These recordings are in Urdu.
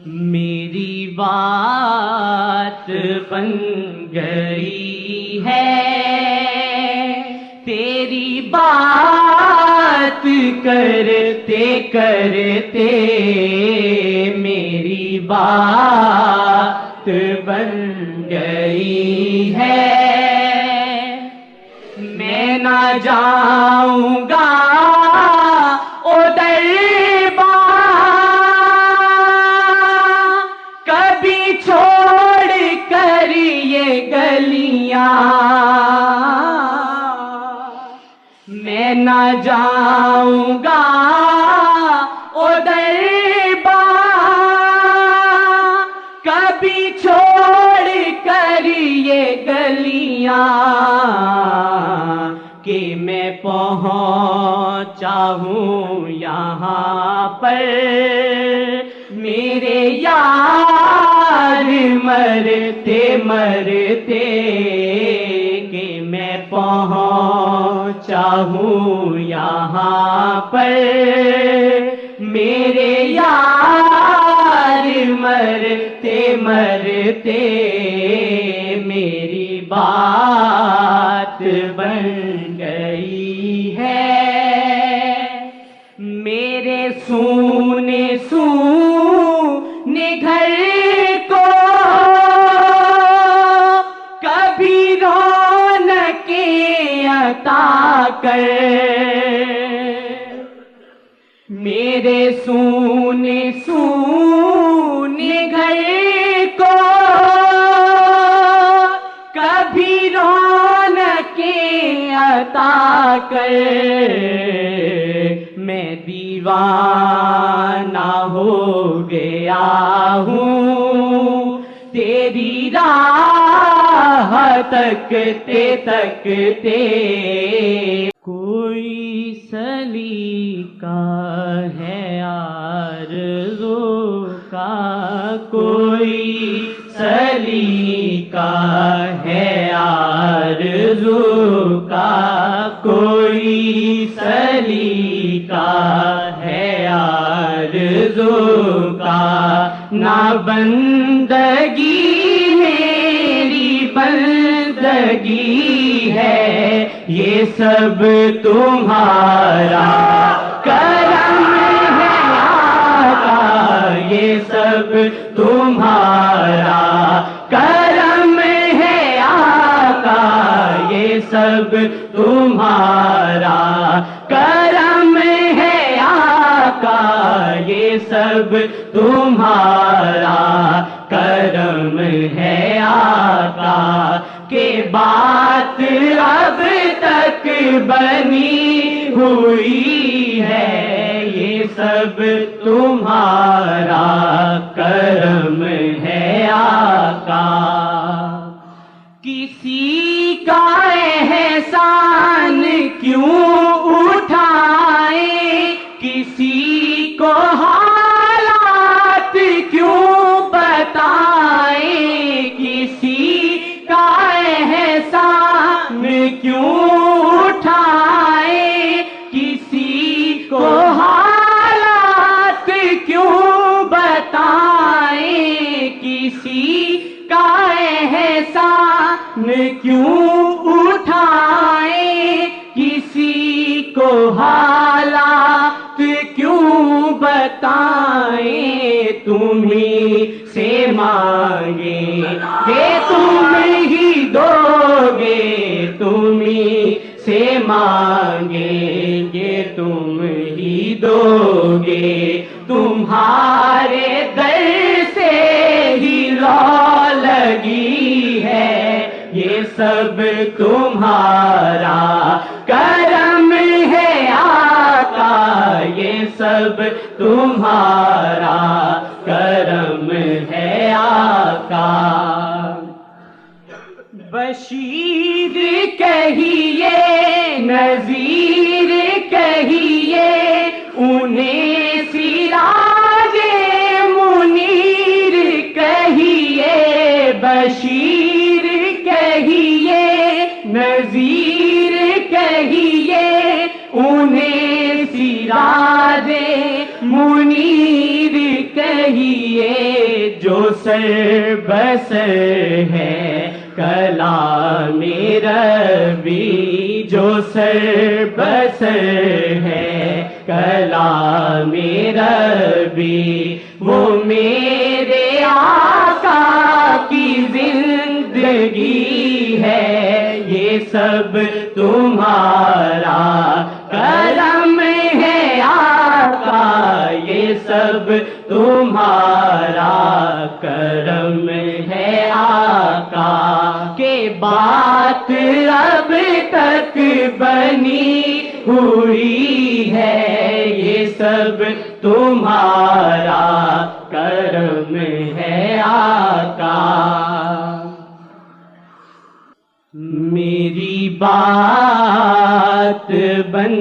میری بات بن گئی ہے، تیری بات کرتے کرتے میری بات بن گئی ہے۔ میں نہ جاؤں گا ادھر کبھی چھوڑ کر یہ گلیاں، میں نہ جاؤں گا ادھر کبھی چھوڑ کر یہ گلیاں، کہ میں پہنچا ہوں یہاں پر میرے یار مرتے مرتے، کہ میں پہنچا ہوں یہاں پر میرے یار مرتے مرتے میری بات بن گئی ہے۔ میرے سونے سونے گھر کو کبھی رونقیں عطا کر، میرے سونے سونے گھر کو کبھی رونقیں عطا کر، میں دیوانہ ہو گیا ہوں تیری راہ تکتے تکتے۔ کوئی سلیقہ ہے آرزو کا، کوئی سلیقہ ہے آرزو کا، کوئی سلیقہ ہے آرزو کا، نہ بندگی میری بندگی ہے، یہ سب تمہارا کرم ہے آقا، یہ سب تمہارا کرم ہے آقا، یہ سب تمہارا کرم ہے آقا، یہ سب تمہارا کرم ہے آقا، کہ بات اب تک بنی ہوئی ہے، یہ سب تمہارا کرم ہے آقا۔ کسی کا احسان کیوں اٹھائے، کسی کو حالات کیوں بتائے، کسی کا احسان کیوں اٹھائے، کسی کو حالات کیوں بتائے، کسی کا احسان کیوں اٹھائے، کسی کو حالات کیوں بتائیں، تمہیں سے مانگیں گے تم ہی دو گے، تمہیں سے مانگیں گے تم ہی دو گے، تمہارے در سے ہی رو لگی ہے، یہ سب تمہارا کرم ہے آقا، یہ سب تمہارا کرم ہے آقا۔ بشیر کہیے نذیر کہیے انہیں سراج منیر کہیے، بشیر کہیے نذیر کہیے انہیں سراج منیر کہیے، جو سر بسر ہے کلام ربی، جو سر بسر ہے کلام ربی، وہ میرے آقا کی زندگی ہے، یہ سب تمہارا کرم ہے آقا، یہ سب تمہارا کرم ہے آقا، کہ بات اب تک بنی ہوئی ہے، یہ سب تمہارا کرم ہے آقا۔ میری بات بن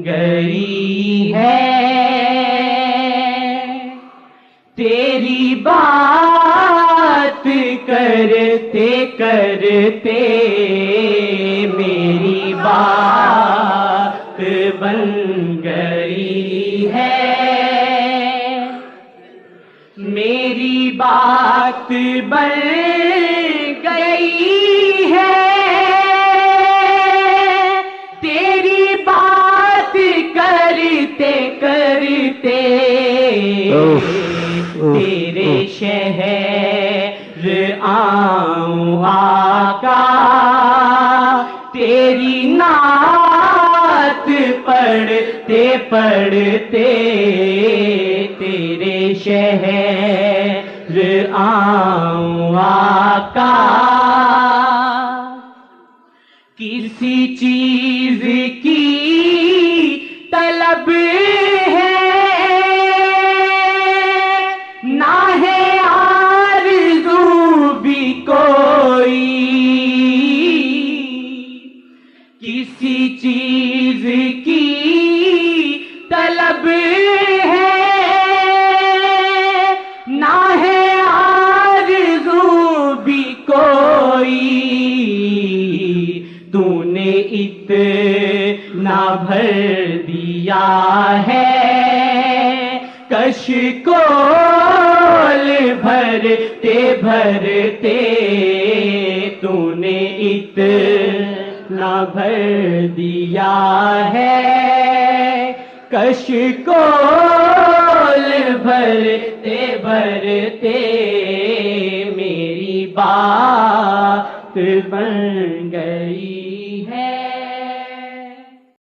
گئی ہے، تیری بات کرتے کرتے میری بات بن گئی ہے، میری بات بن گئی ہے، تیری بات کرتے کرتے تیرے شہر آؤں آقا، تیری نعت پڑھتے پڑھتے تیرے شہر آؤں آقا، کسی چیز کی طلب ہے نہ ہے آرزو بھی کوئی، کسی چیز کی طلب ہے نہ ہے آرزو بھی کوئی، تو نے اتنا بھر دیا ہے کشکول بھرتے بھرتے، تو نے اتنا بھر دیا ہے کشکول بھرتے بھرتے، میری بات بن گئی